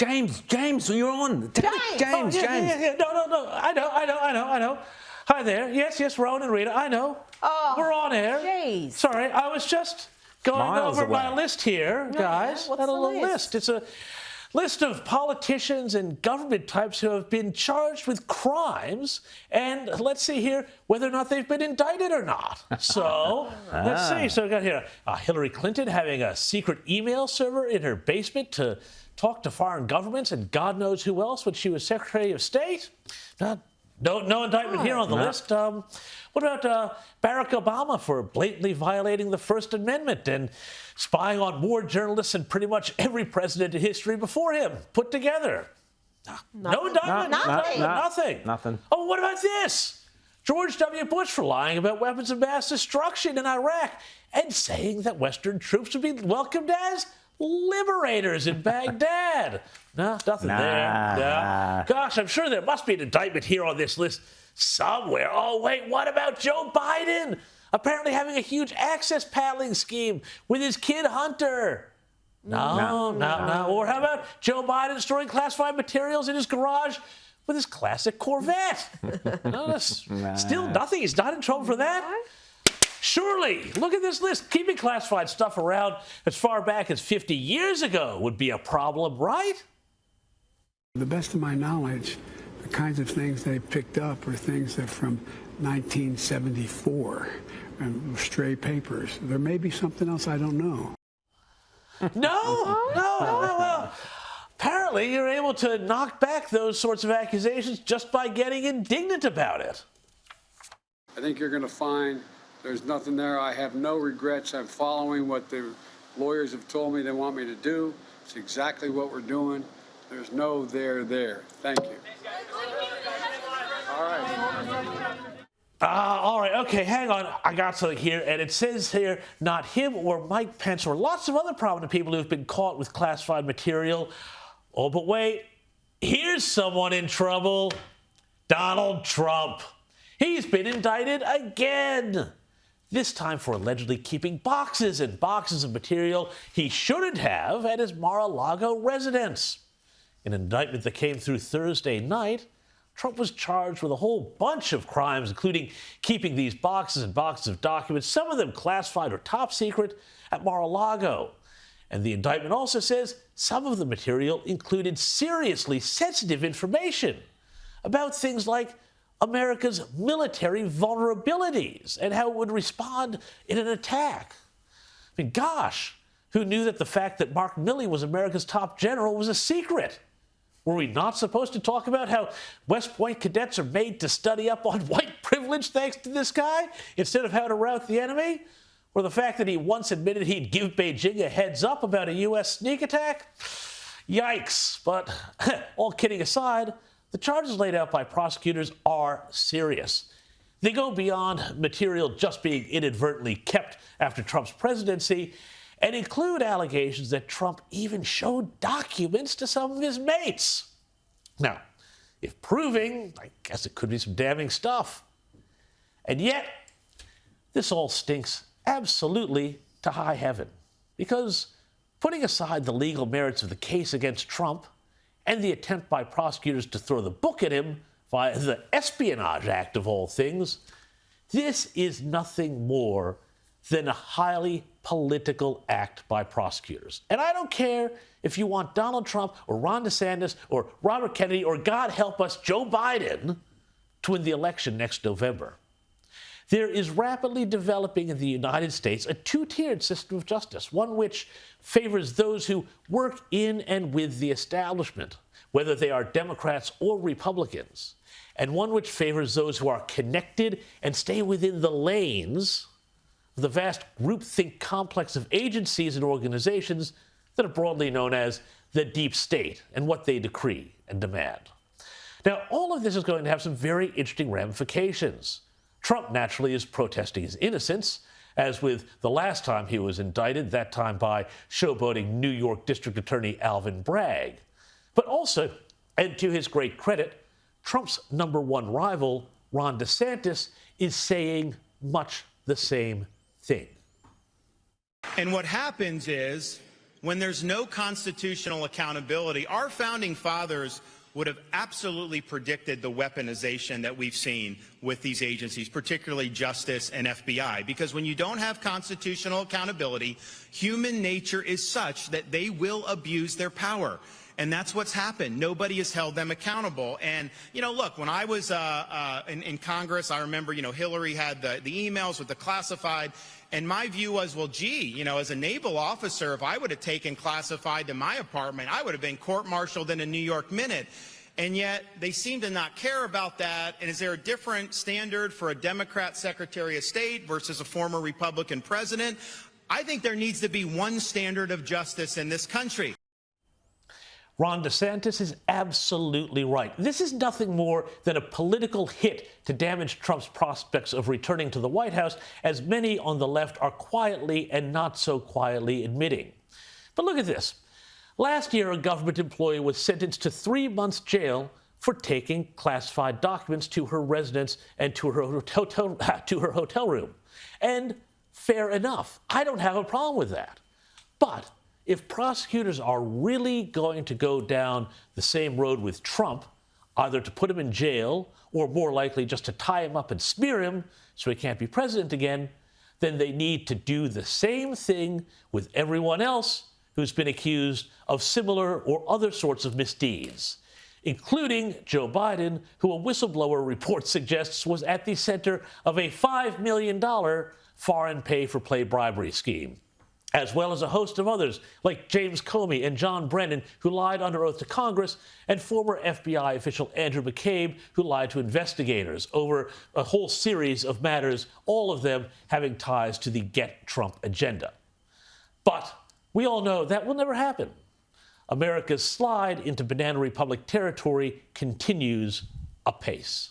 James, you're on. James. Yeah. No. I know. Hi there. Yes, Rowan and Rita. I know. Oh, we're on air. Jeez. Sorry, I was just going over my list here, guys. What's Got a the little list. It's a list of politicians and government types who have been charged with crimes, and let's see here whether or not they've been indicted or not. So, let's see. So we got here Hillary Clinton having a secret email server in her basement to talk to foreign governments and God knows who else when she was Secretary of State. No indictment here on the list. What about Barack Obama for blatantly violating the First Amendment and spying on war journalists and pretty much every president in history before him put together? No indictment. Nothing. Oh, what about this? George W. Bush for lying about weapons of mass destruction in Iraq and saying that Western troops would be welcomed as liberators in Baghdad. No, nothing there. No. Gosh, I'm sure there must be an indictment here on this list somewhere. Oh, wait, what about Joe Biden? Apparently having a huge access paddling scheme with his kid Hunter. No. Or how about Joe Biden storing classified materials in his garage with his classic Corvette? Still nothing. He's not in trouble for that. Surely, look at this list. Keeping classified stuff around as far back as 50 years ago would be a problem, right? To the best of my knowledge, the kinds of things they picked up are things that from 1974 and stray papers. There may be something else I don't know. No. Well, apparently you're able to knock back those sorts of accusations just by getting indignant about it. I think you're going to find there's nothing there. I have no regrets. I'm following what the lawyers have told me they want me to do. It's exactly what we're doing. There's no there. Thank you. All right. Okay, hang on. I got something here, and it says here, not him or Mike Pence or lots of other prominent people who've been caught with classified material. Oh, but wait. Here's someone in trouble. Donald Trump. He's been indicted again. This time for allegedly keeping boxes and boxes of material he shouldn't have at his Mar-a-Lago residence. In an indictment that came through Thursday night, Trump was charged with a whole bunch of crimes, including keeping these boxes and boxes of documents, some of them classified or top secret, at Mar-a-Lago. And the indictment also says some of the material included seriously sensitive information about things like America's military vulnerabilities and how it would respond in an attack. I mean, gosh, who knew that the fact that Mark Milley was America's top general was a secret? Were we not supposed to talk about how West Point cadets are made to study up on white privilege thanks to this guy instead of how to rout the enemy? Or the fact that he once admitted he'd give Beijing a heads up about a U.S. sneak attack? Yikes. But all kidding aside, the charges laid out by prosecutors are serious. They go beyond material just being inadvertently kept after Trump's presidency and include allegations that Trump even showed documents to some of his mates. Now, if proving, I guess it could be some damning stuff. And yet, this all stinks absolutely to high heaven. Because putting aside the legal merits of the case against Trump and the attempt by prosecutors to throw the book at him via the Espionage Act of all things, this is nothing more than a highly political act by prosecutors. And I don't care if you want Donald Trump or Ron DeSantis or Robert Kennedy or, God help us, Joe Biden to win the election next November. There is rapidly developing in the United States a two-tiered system of justice, one which favors those who work in and with the establishment, whether they are Democrats or Republicans, and one which favors those who are connected and stay within the lanes of the vast groupthink complex of agencies and organizations that are broadly known as the deep state and what they decree and demand. Now, all of this is going to have some very interesting ramifications. Trump naturally is protesting his innocence, as with the last time he was indicted, that time by showboating New York District Attorney Alvin Bragg. But also, and to his great credit, Trump's number one rival, Ron DeSantis, is saying much the same thing. And what happens is when there's no constitutional accountability, our founding fathers would have absolutely predicted the weaponization that we've seen with these agencies, particularly Justice and FBI. Because when you don't have constitutional accountability, human nature is such that they will abuse their power. And that's what's happened. Nobody has held them accountable. And, you know, look, when I was in Congress, I remember, you know, Hillary had the emails with the classified. And my view was, well, gee, you know, as a naval officer, if I would have taken classified to my apartment, I would have been court-martialed in a New York minute. And yet they seem to not care about that. And is there a different standard for a Democrat Secretary of State versus a former Republican president? I think there needs to be one standard of justice in this country. Ron DeSantis is absolutely right. This is nothing more than a political hit to damage Trump's prospects of returning to the White House, as many on the left are quietly and not so quietly admitting. But look at this. Last year, a government employee was sentenced to 3 months jail for taking classified documents to her residence and to her hotel room. And fair enough. I don't have a problem with that. But if prosecutors are really going to go down the same road with Trump, either to put him in jail or more likely just to tie him up and smear him so he can't be president again, then they need to do the same thing with everyone else who's been accused of similar or other sorts of misdeeds, including Joe Biden, who a whistleblower report suggests was at the center of a $5 million foreign pay-for-play bribery scheme, as well as a host of others like James Comey and John Brennan, who lied under oath to Congress, and former FBI official Andrew McCabe, who lied to investigators over a whole series of matters, all of them having ties to the Get Trump agenda. But we all know that will never happen. America's slide into Banana Republic territory continues apace.